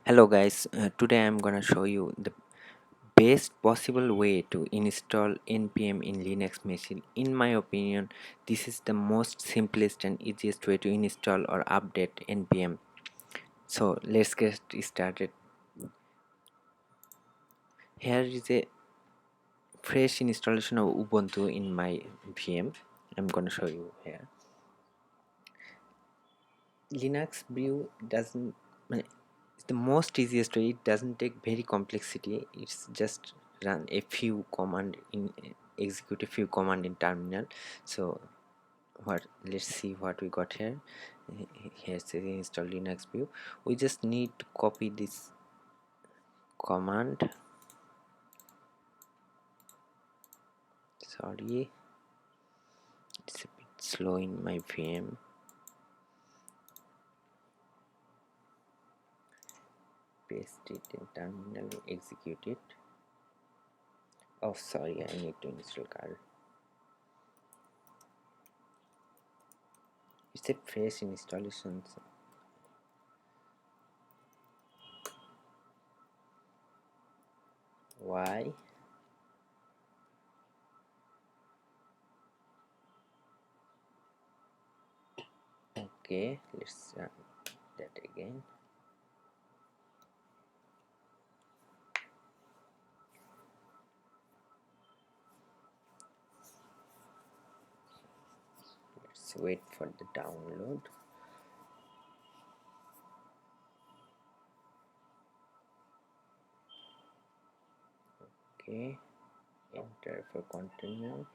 Hello guys, today I'm gonna show you the best possible way to install npm in Linux machine. In my opinion, this is the most simplest and easiest way to install or update npm. So let's get started. Here is a fresh installation of Ubuntu in my VM. I'm gonna show you here. Linuxbrew doesn't it's the most easiest way. It doesn't take very complexity. It's just run a few command in execute a few command in terminal. So what, let's see what we got here. Here's the install Linuxbrew. We just need to copy this command. Sorry, it's a bit slow in my VM. Paste it in terminal, execute it. Oh sorry, I need to install curl. It's a fresh installation. So why? Okay, let's run that again. Let's wait for the download. Okay, enter for continue.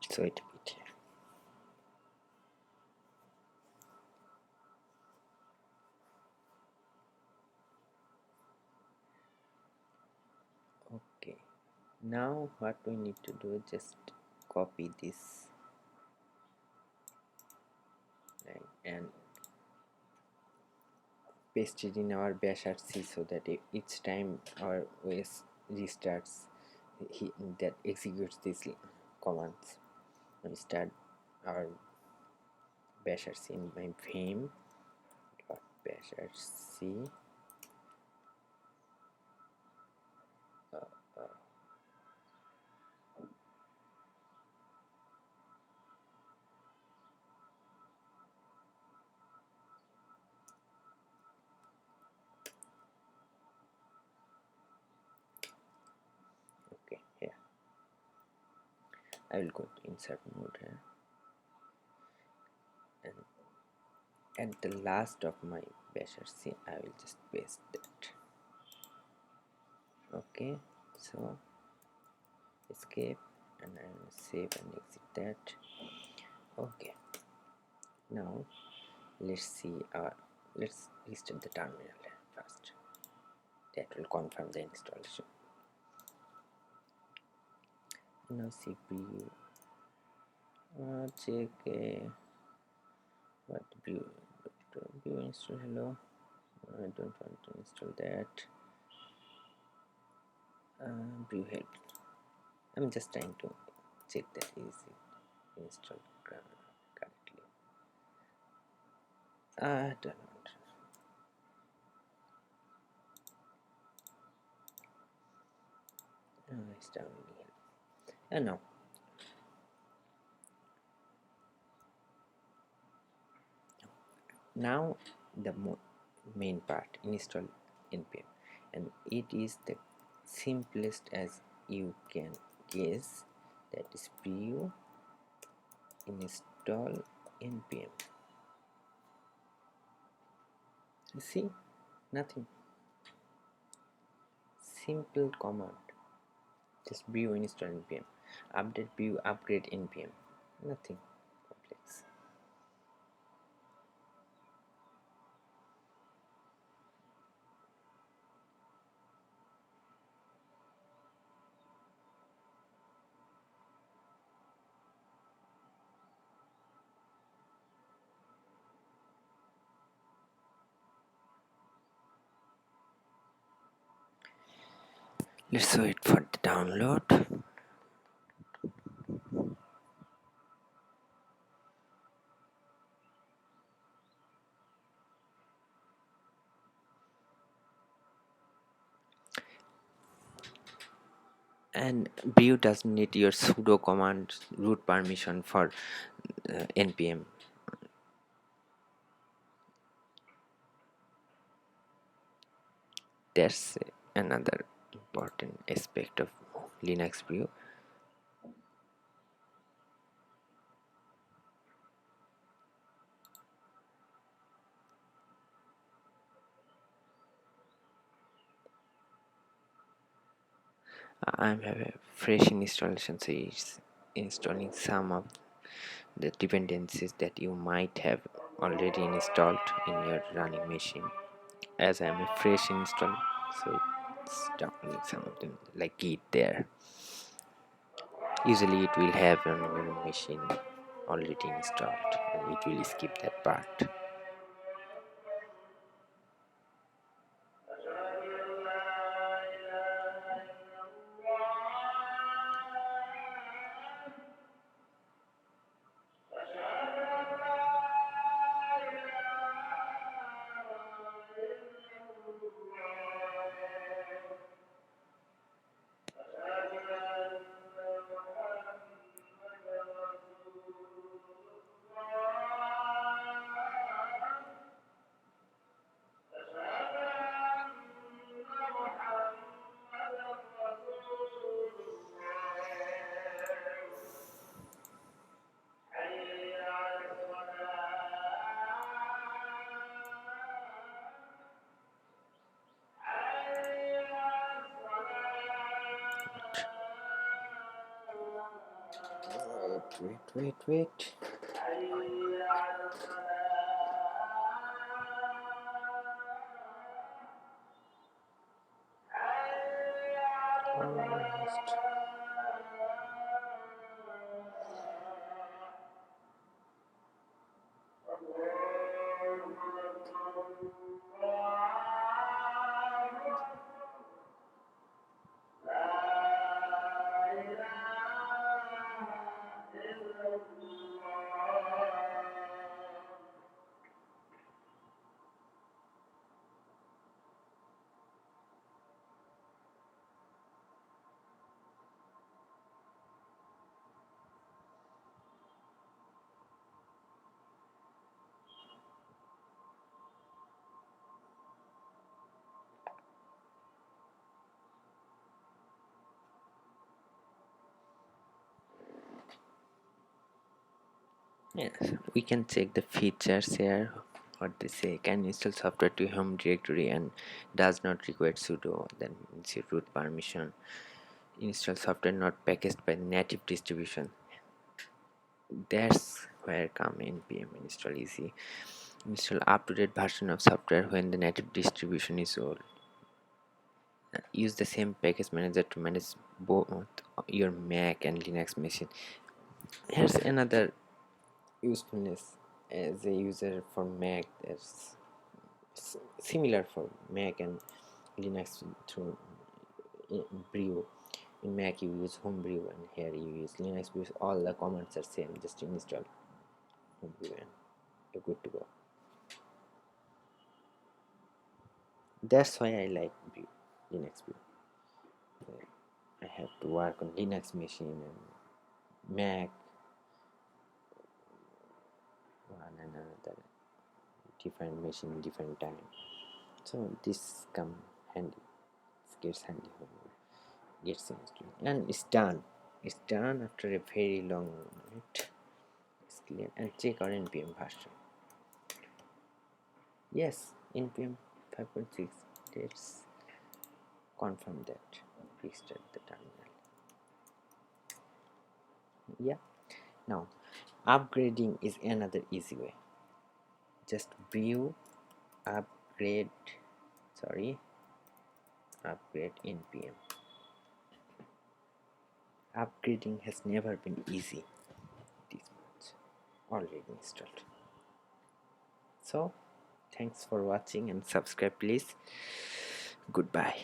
Let's wait a bit. Okay, now what we need to do, just copy this, right, and paste it in our bash rc so that each time our OS restarts, that executes these commands. And start our bash rc in my vim dot bash rc. Okay, here I will go to insert mode here, and at the last of my bash rc I will just paste that. Okay, so escape, and I will save and exit that. Okay, now let's see let's restart the terminal first. That will confirm the installation. Now cpu check what brew install. Hello, I don't want to install that. Brew help. I'm just trying to check that is it installed correctly. I don't know. It's down here. And now the main part, install npm, and it is the simplest as you can guess. That is brew install npm. You see, nothing, simple command, just brew install npm, update brew upgrade npm, nothing complex. Let's wait for the download. And brew doesn't need your sudo command root permission for npm. That's another important aspect of Linuxbrew. I have a fresh installation, so it's installing some of the dependencies that you might have already installed in your running machine. As I'm a fresh install, so it's downloading some of them like Git there. Usually it will have on your machine already installed and it will skip that part. Wait. Almost. Yes, we can check the features here. What they say, can install software to home directory and does not require sudo, then means your root permission. Install software not packaged by native distribution. That's where come npm install easy. Install up-to-date version of software when the native distribution is old. Use the same package manager to manage both your Mac and Linux machine. Here's another usefulness as a user for Mac. That's similar for Mac and Linux through Brew. In Mac you use Homebrew and here you use Linux Brew. All the commands are same. Just install Homebrew and you're good to go. That's why I like Brew, Linux Brew. I have to work on Linux machine and Mac, one and another different machine, different time. So this come handy. It gets handy when you get installed. And it's done. It's done after a very long minute. It's clear. And check our npm version. Yes, npm 5.6. Let's confirm that. Restart the terminal. Yeah. Now, upgrading is another easy way. Just view upgrade npm. Upgrading has never been easy this much. Already installed. So thanks for watching and subscribe please. Goodbye.